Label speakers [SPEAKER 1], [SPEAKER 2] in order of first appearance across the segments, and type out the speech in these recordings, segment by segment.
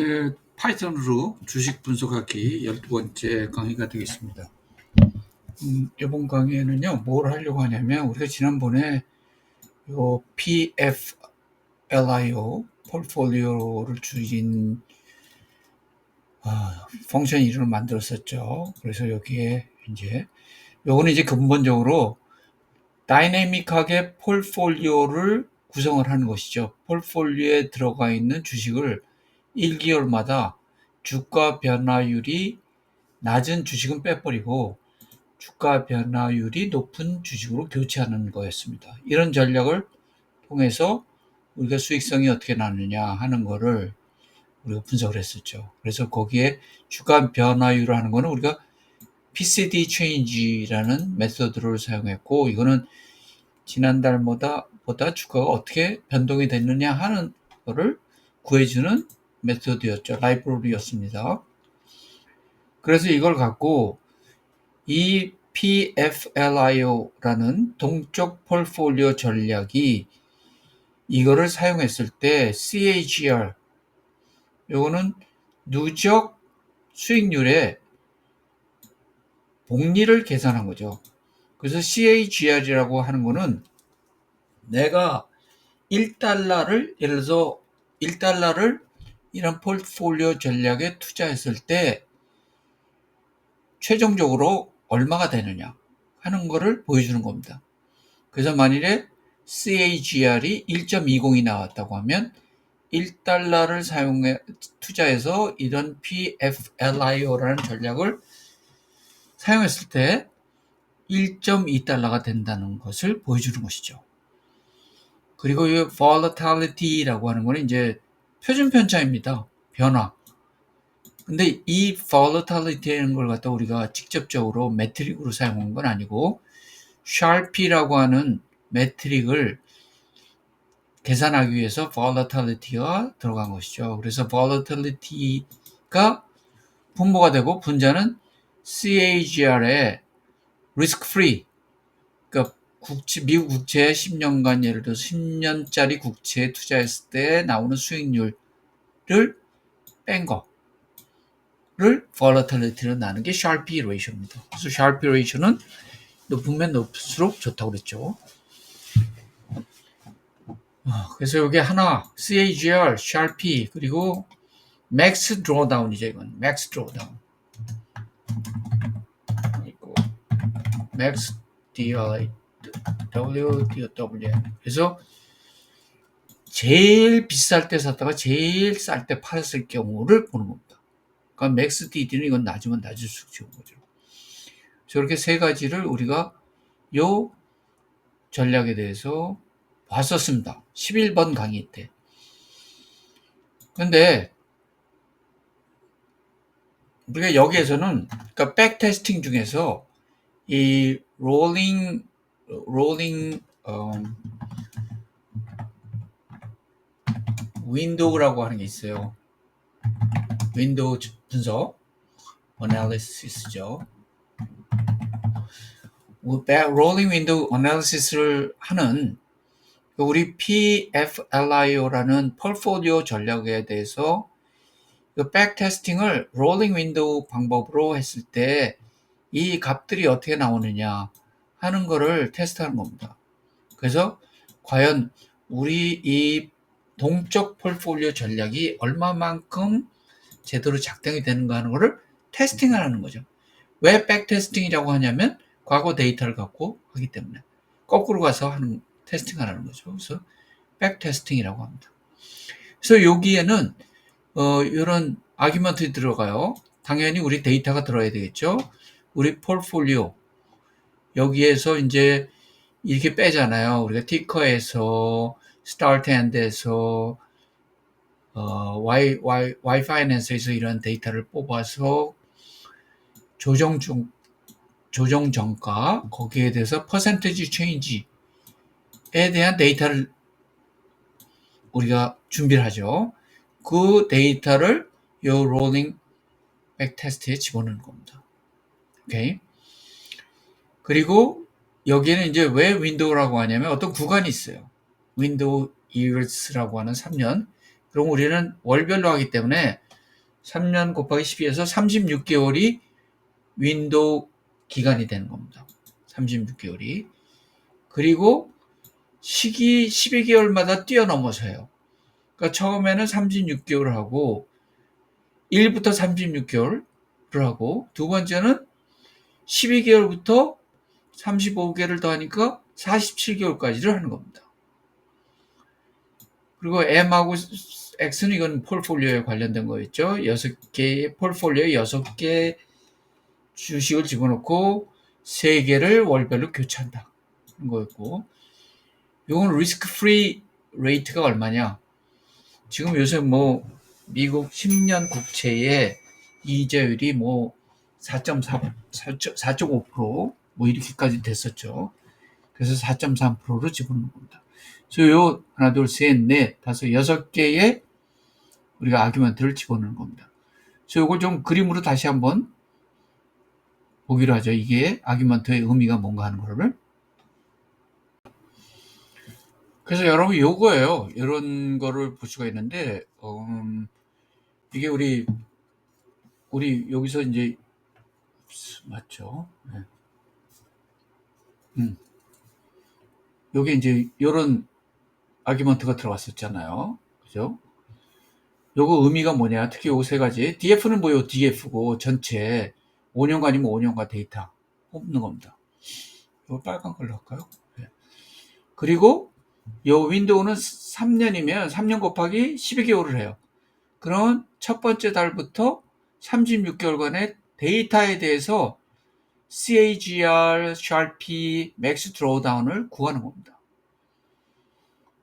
[SPEAKER 1] 네, 파이썬으로 주식 분석하기 12번째 강의가 되겠습니다. 이번 강의에는요, 뭘 하려고 하냐면, 우리가 지난번에 요 PFLIO, 폴폴리오를 줄인 펑션 이름을 만들었었죠. 그래서 여기에 이제, 요거는 이제 근본적으로 다이내믹하게 폴폴리오를 구성을 하는 것이죠. 폴폴리오에 들어가 있는 주식을 1개월마다 주가 변화율이 낮은 주식은 빼버리고 주가 변화율이 높은 주식으로 교체하는 거였습니다. 이런 전략을 통해서 우리가 수익성이 어떻게 나느냐 하는 거를 우리가 분석을 했었죠. 그래서 거기에 주가 변화율을 하는 거는 우리가 PCD 체인지라는 메소드를 사용했고, 이거는 지난달보다 주가가 어떻게 변동이 됐느냐 하는 거를 구해주는 메소드였죠. 라이브러리였습니다. 그래서 이걸 갖고 이 PFLIO라는 동적 폴폴리오 전략이 이거를 사용했을 때 CAGR, 요거는 누적 수익률의 복리를 계산한 거죠. 그래서 CAGR이라고 하는 거는 내가 1달러를, 예를 들어서 1달러를 이런 폴폴리오 전략에 투자했을 때 최종적으로 얼마가 되느냐 하는 거를 보여주는 겁니다. 그래서 만일에 CAGR이 1.20이 나왔다고 하면 1달러를 투자해서 이런 PFLIO라는 전략을 사용했을 때 1.2달러가 된다는 것을 보여주는 것이죠. 그리고 이 volatility라고 하는 거는 이제 표준 편차입니다. 변화. 근데 이 volatility라는 걸 갖다 우리가 직접적으로 매트릭으로 사용한 건 아니고 Sharpe라고 하는 매트릭을 계산하기 위해서 volatility가 들어간 것이죠. 그래서 volatility가 분모가 되고 분자는 CAGR의 risk free, 그러니까 미국 국채 10년간 예를 들어서 10년짜리 국채에 투자했을 때 나오는 수익률을 뺀 거를 volatility로 나누는 게 Sharpe ratio입니다. 그래서 Sharpe ratio는 높으면 높을수록 좋다고 그랬죠. 그래서 여기 하나, CAGR, Sharpe, 그리고 Max Drawdown이죠, 이건. Max Drawdown. 있고, Max DLA, WDWM. 그래서 제일 비쌀 때 샀다가 제일 쌀 때 팔았을 경우를 보는 겁니다. 그러니까 Max DD는 이건 낮으면 낮을수록 좋은 거죠. 저렇게 세 가지를 우리가 요 전략에 대해서 봤었습니다. 11번 강의 때. 근데 우리가 여기에서는 그러니까 백테스팅 중에서 이 롤링 윈도우라고 하는 게 있어요. 윈도우 분석 어널리시스죠. 롤링 윈도우 어널리시스를 하는 우리 PFLIO라는 폴폴리오 전략에 대해서 백테스팅을 롤링 윈도우 방법으로 했을 때 이 값들이 어떻게 나오느냐 하는 거를 테스트하는 겁니다. 그래서 과연 우리 이 동적 폴폴리오 전략이 얼마만큼 제대로 작동이 되는가 하는 거를 테스팅하는 거죠. 왜 백테스팅이라고 하냐면 과거 데이터를 갖고 하기 때문에 거꾸로 가서 하는 테스팅하는 거죠. 그래서 백테스팅이라고 합니다. 그래서 여기에는 이런 아규먼트 들어가요. 당연히 우리 데이터가 들어야 되겠죠. 우리 폴폴리오 여기에서 이제 이렇게 빼잖아요. 우리가 티커에서 스타트 엔드에서 Y 파이낸스에서 이런 데이터를 뽑아서 조정 정가 거기에 대해서 퍼센티지 체인지에 대한 데이터를 우리가 준비를 하죠. 그 데이터를 요 롤링 백 테스트에 집어넣는 겁니다. 오케이. 그리고 여기에는 이제 왜 윈도우라고 하냐면 어떤 구간이 있어요. 윈도우 이어스라고 하는 3년. 그럼 우리는 월별로 하기 때문에 3년 곱하기 12에서 36개월이 윈도우 기간이 되는 겁니다. 36개월이. 그리고 시기 12개월마다 뛰어넘어서요. 그러니까 처음에는 36개월을 하고 1부터 36개월을 하고 두 번째는 12개월부터 35개를 더하니까 47개월까지를 하는 겁니다. 그리고 M하고 X는 이건 폴폴리오에 관련된 거였죠. 6개의 폴폴리오에 6개 주식을 집어넣고 3개를 월별로 교체한다. 그런 거였고, 이건 리스크 프리 레이트가 얼마냐? 지금 요새 뭐 미국 10년 국채의 이자율이 뭐 4.4, 4.5%, 뭐 이렇게까지 됐었죠. 그래서 4.3%로 집어넣는 겁니다. 그래서 요 하나, 둘, 셋, 넷, 다섯, 6개의 우리가 아규먼트를 집어넣는 겁니다. 그래서 이걸 좀 그림으로 다시 한번 보기로 하죠. 이게 아규먼트의 의미가 뭔가 하는 거를. 그래서 여러분 요거예요. 이런 거를 볼 수가 있는데 이게 우리 여기서 이제 맞죠? 네. 요게 이제 요런 아규먼트가 들어갔었잖아요. 그죠? 요거 의미가 뭐냐? 특히 요 세 가지. DF는 뭐요? DF고 전체 5년간이면 5년간 데이터 뽑는 겁니다. 이거 빨간 걸로 할까요? 네. 그리고 요 윈도우는 3년이면 3년 곱하기 12개월을 해요. 그럼 첫 번째 달부터 36개월간의 데이터에 대해서 CAGR, Sharpie, Max Drawdown을 구하는 겁니다.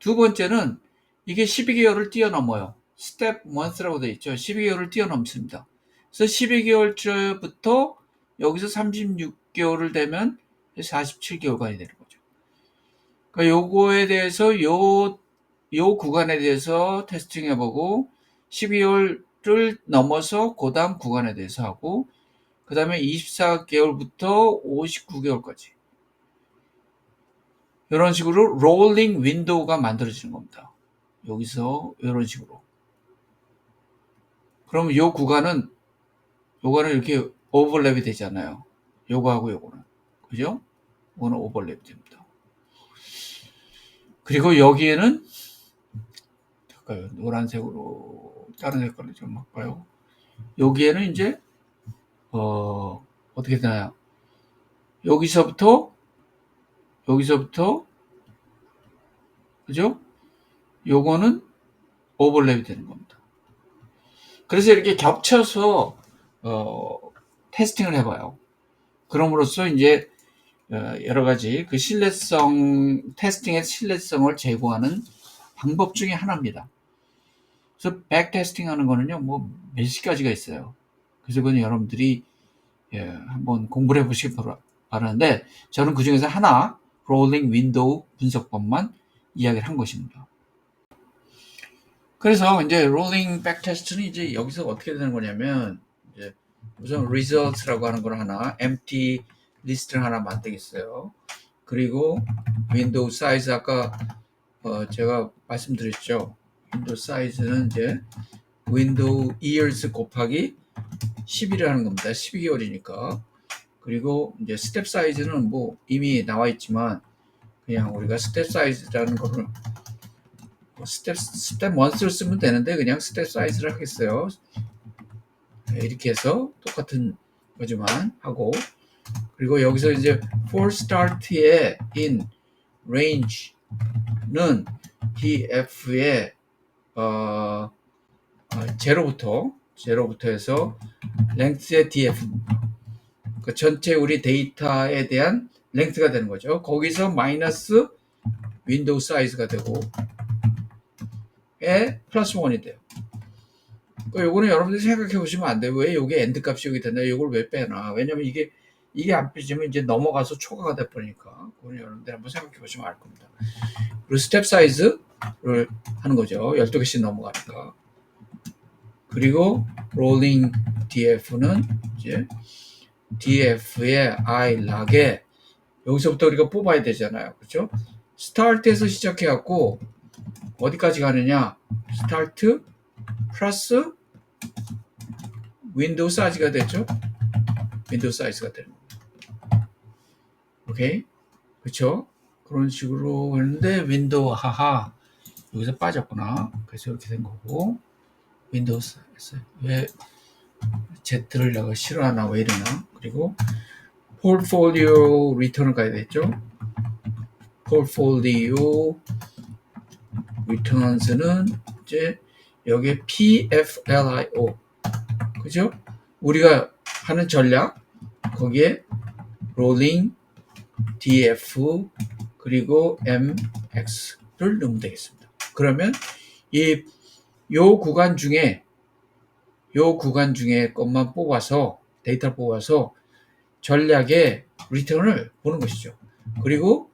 [SPEAKER 1] 두 번째는 이게 12개월을 뛰어넘어요. 스텝 1라고 되어 있죠. 12개월을 뛰어넘습니다. 그래서 12개월째부터 여기서 36개월을 되면 47개월간이 되는 거죠. 그러니까 요거에 대해서 요 구간에 대해서 테스팅 해보고 12개월을 넘어서 그 다음 구간에 대해서 하고 그 다음에 24개월부터 59개월까지 이런 식으로 롤링 윈도우가 만들어지는 겁니다. 여기서 이런 식으로. 그럼 요 구간은 요거는 이렇게 오버랩이 되잖아요. 요거하고 요거는. 그죠? 요거는 오버랩 됩니다. 그리고 여기에는 잠깐요. 노란색으로 다른 색깔로 좀 할까요? 여기에는 이제 어떻게 되나요? 여기서부터 그죠? 요거는 오버랩이 되는 겁니다. 그래서 이렇게 겹쳐서 테스팅을 해봐요. 그럼으로써 이제 여러 가지 그 신뢰성 테스팅의 신뢰성을 제고하는 방법 중에 하나입니다. 그래서 백 테스팅하는 거는요 뭐 몇십 가지가 있어요. 그래서 그건 여러분들이 한번 공부를 해보시기 바라는데 저는 그 중에서 하나 롤링 윈도우 분석법만 이야기를 한 것입니다. 그래서 이제 롤링 백 테스트는 이제 여기서 어떻게 되는 거냐면 이제 우선 results라고 하는 걸 하나 empty 리스트를 하나 만들겠어요. 그리고 윈도우 사이즈 아까 제가 말씀드렸죠. 윈도우 사이즈는 이제 윈도우 years 곱하기 11을 하는 겁니다. 12개월이니까. 그리고 이제 스텝 사이즈는 뭐 이미 나와 있지만 그냥 우리가 스텝 사이즈라는 거를 스텝 원스를 쓰면 되는데 그냥 스텝 사이즈를 하겠어요. 이렇게 해서 똑같은 거지만 하고 그리고 여기서 이제 for start의 in range는 df의 제로부터 해서 length의 df 그 전체 우리 데이터에 대한 랭크가 되는 거죠. 거기서 마이너스 윈도우 사이즈가 되고 플러스 1이 돼요. 요거는 여러분들이 생각해 보시면 안 돼요. 왜 요게 엔드 값이 여기 된다? 요걸 왜 빼나? 왜냐면 이게 안 빼지면 이제 넘어가서 초과가 돼 버리니까. 그거는 여러분들 한번 생각해 보시면 알 겁니다. 그리고 스텝 사이즈를 하는 거죠. 12개씩 넘어가니까. 그리고 롤링 df는 이제 df의 i 락에 여기서부터 우리가 뽑아야 되잖아요. 그렇죠? 스타트에서 시작해 갖고 어디까지 가느냐? 스타트 플러스 윈도우 사이즈가 됐죠? 윈도우 사이즈가 되는 겁니다. 오케이? 그쵸? 그런 식으로 했는데 윈도우 하하 여기서 빠졌구나. 그래서 이렇게 된 거고 윈도우 사이즈 왜 Z를 내가 싫어하나 왜 이러나. 그리고 포트폴리오 리턴을 가야 되겠죠? 포트폴리오 리턴스는 이제 여기에 PFLIO 그죠? 우리가 하는 전략 거기에 롤링 DF 그리고 MX를 넣으면 되겠습니다. 그러면 요 구간 중에 것만 뽑아서 데이터를 뽑아서 전략의 리턴을 보는 것이죠. 그리고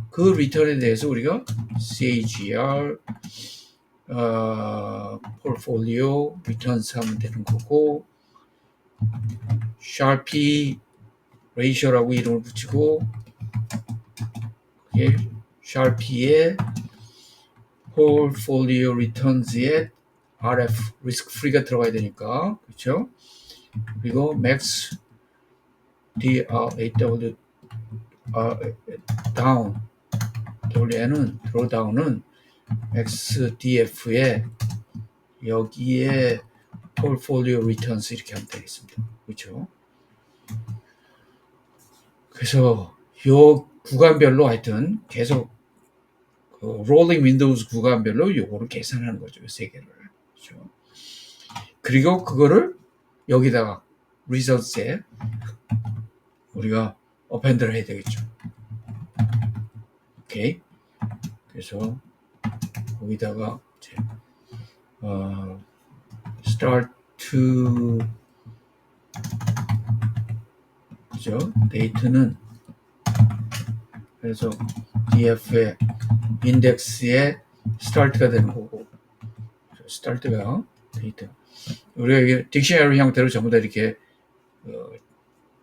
[SPEAKER 1] 그 리턴에 대해서 우리가 CAGR 포트폴리오 리턴스 하면 되는 거고 Sharpie 레이셔라고 이름을 붙이고 그게 Sharpie의 포트폴리오 리턴스에 RF 리스크 프리가 들어가야 되니까 그렇죠? 그리고 max DRAW down WN은 drawdown은 XDF에 여기에 portfolio returns 이렇게 하면 되겠습니다. 그렇죠? 그래서 요 구간별로 하여튼 계속 그 rolling windows 구간별로 요거를 계산하는 거죠. 세 개를. 그렇죠? 그리고 그거를 여기다가 results에 우리가 append를 해야 되겠죠. 오케이. 그래서 거기다가 이제 start to 그죠? date는 그래서 df의 index의 start가 되는 거고 start가 date 우리가 이게 딕셔너리 형태로 전부 다 이렇게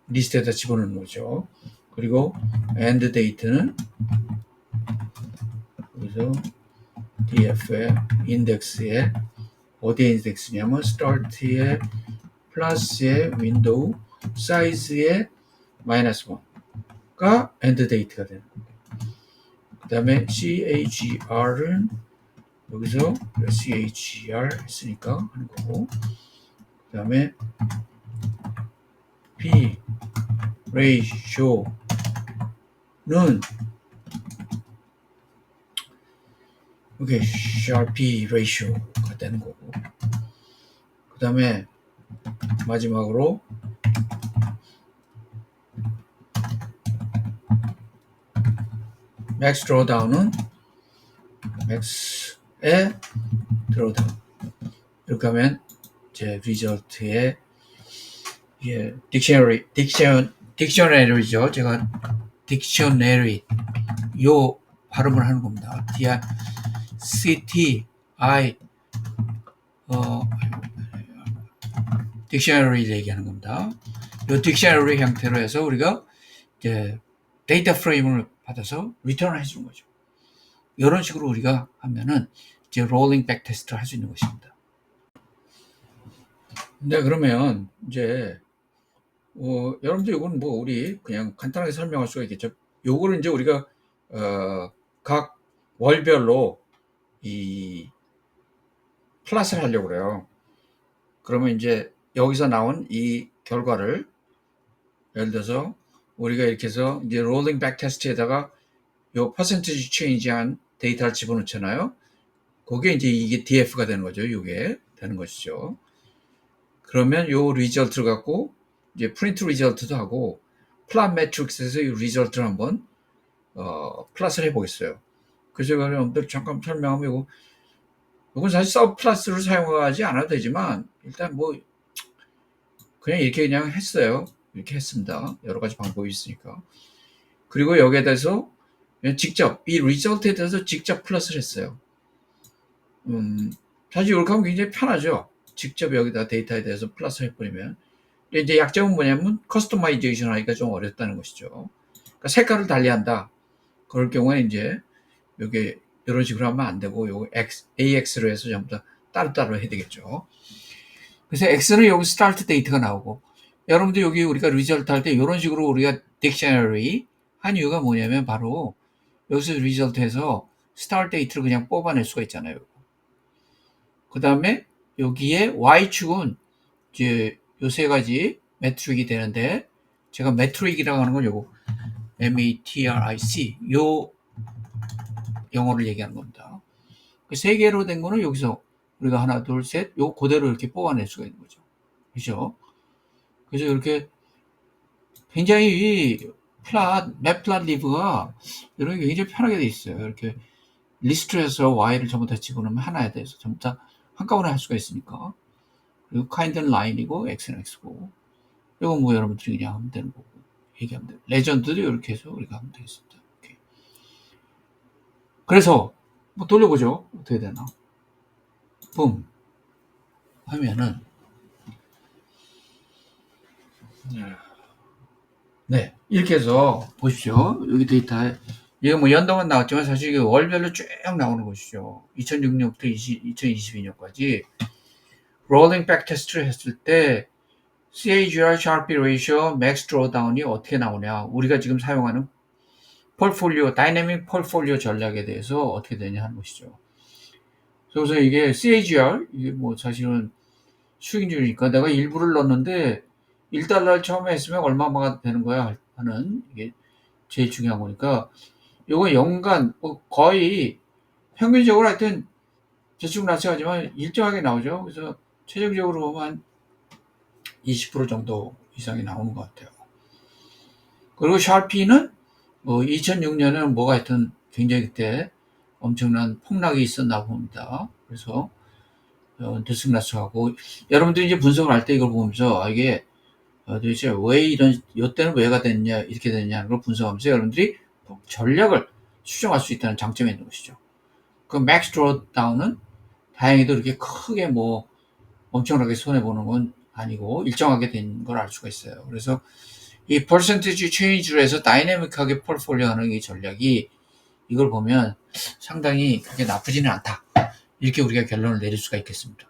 [SPEAKER 1] 리스트에다 집어넣는 거죠. 그리고 end date는 그래서 df의 index에 어디에 인덱스냐면 start의 플러스의 윈도우 사이즈의 마이너스 1가 end date가 되는 겁니다. 그 다음에 CAGR은 여기서 CAGR 했으니까 하는 거고 그 다음에 P ratio는 이게 Sharpie ratio가 되는 거고 그 다음에 마지막으로 max drawdown은 max의 drawdown 이렇게 하면 제 리저트에 예, 딕셔너리죠. 제가 딕셔너리 요 발음을 하는 겁니다. CTI 딕셔너리 얘기하는 겁니다. 요 딕셔너리 형태로 해서 우리가 이제 데이터 프레임을 받아서 리턴을 해주는 거죠. 이런 식으로 우리가 하면은 이제 롤링 백 테스트를 할 수 있는 것입니다. 네, 그러면 이제 여러분들 이건 뭐 우리 그냥 간단하게 설명할 수가 있겠죠. 요거를 이제 우리가 각 월별로 이 플랫을 하려고 그래요. 그러면 이제 여기서 나온 이 결과를 예를 들어서 우리가 이렇게 해서 이제 롤링 백 테스트에다가 요 퍼센티지 체인지한 데이터를 집어넣잖아요. 거기에 이제 이게 DF가 되는 거죠. 이게 되는 것이죠. 그러면 요 리절트를 갖고 이제 프린트 리절트도 하고 플랫 매트릭스에서 이 리절트를 한번 플랫을 해보겠어요. 그래서 여러분들 잠깐 설명하면 이건 사실 서브 플러스를 사용하지 않아도 되지만 일단 뭐 그냥 이렇게 그냥 했어요. 이렇게 했습니다. 여러 가지 방법이 있으니까. 그리고 여기에 대해서 직접 이 리절트에 대해서 직접 플러스를 했어요. 사실 이렇게 하면 굉장히 편하죠. 직접 여기다 데이터에 대해서 플러스 해버리면. 이제 약점은 뭐냐면 커스터마이제이션 하기가 좀 어렵다는 것이죠. 그러니까 색깔을 달리한다. 그럴 경우에 이제 여기 이런 식으로 하면 안 되고 요거 AX로 해서 전부 다 따로따로 해야 되겠죠. 그래서 X는 여기 스타트 데이트가 나오고, 여러분들 여기 우리가 리절트 할 때 이런 식으로 우리가 딕셔너리 한 이유가 뭐냐면 바로 여기서 리절트에서 스타트 데이트를 그냥 뽑아낼 수가 있잖아요. 그 다음에 여기에 Y축은 이제 요 세 가지 매트릭이 되는데, 제가 매트릭이라고 하는 건 요거 MATRIC 요 영어를 얘기하는 겁니다. 그 세 개로 된 거는 여기서 우리가 하나, 둘, 셋, 요 그대로 이렇게 뽑아낼 수가 있는 거죠. 그죠? 그래서 이렇게 굉장히 맵 플랫 리브가 이런 게 굉장히 편하게 돼 있어요. 이렇게 리스트에서 Y를 전부 다 집어넣으면 하나에 대해서 전부 다 한꺼번에 할 수가 있으니까. 그리고 카인드는 라인이고 X는 X고. 이건 뭐 여러분들이 그냥 하면 되는 거고. 얘기하면 돼요. 레전드도 이렇게 해서 우리가 하면 되겠습니다. 이렇게. 그래서 뭐 돌려보죠. 어떻게 되나. 붐 하면은 네 이렇게 해서 보십시오. 여기 데이터에 이게 뭐 연도만 나왔지만 사실 이게 월별로 쭉 나오는 것이죠. 2006년부터 2022년까지 롤링 백 테스트를 했을 때 CAGR, Sharpe ratio, max drawdown이 어떻게 나오냐, 우리가 지금 사용하는 폴폴리오, 다이내믹 폴폴리오 전략에 대해서 어떻게 되냐 하는 것이죠. 그래서 이게 CAGR, 이게 뭐 사실은 수익률이니까 내가 일부를 넣었는데 1달러를 처음에 했으면 얼마가 되는 거야 하는 이게 제일 중요한 거니까, 요거 연간 뭐 거의 평균적으로 하여튼 대충 일정하게 나오죠. 그래서 최종적으로 보면 20% 정도 이상이 나오는 것 같아요. 그리고 샤피는 뭐 2006년에는 뭐가 하여튼 굉장히 그때 엄청난 폭락이 있었나 봅니다. 그래서 들쑥날쑥하고, 여러분들이 이제 분석을 할 때 이걸 보면서 이게 도대체 왜 이때는 왜가 됐냐, 이렇게 됐냐 하는 걸 분석하면서 여러분들이 전략을 수정할 수 있다는 장점이 있는 것이죠. 그 맥스 드로다운은 다행히도 이렇게 크게 뭐 엄청나게 손해보는 건 아니고 일정하게 된 걸 알 수가 있어요. 그래서 이 퍼센티지 체인지로 해서 다이내믹하게 폴폴리오 하는 이 전략이, 이걸 보면 상당히 그게 나쁘지는 않다, 이렇게 우리가 결론을 내릴 수가 있겠습니다.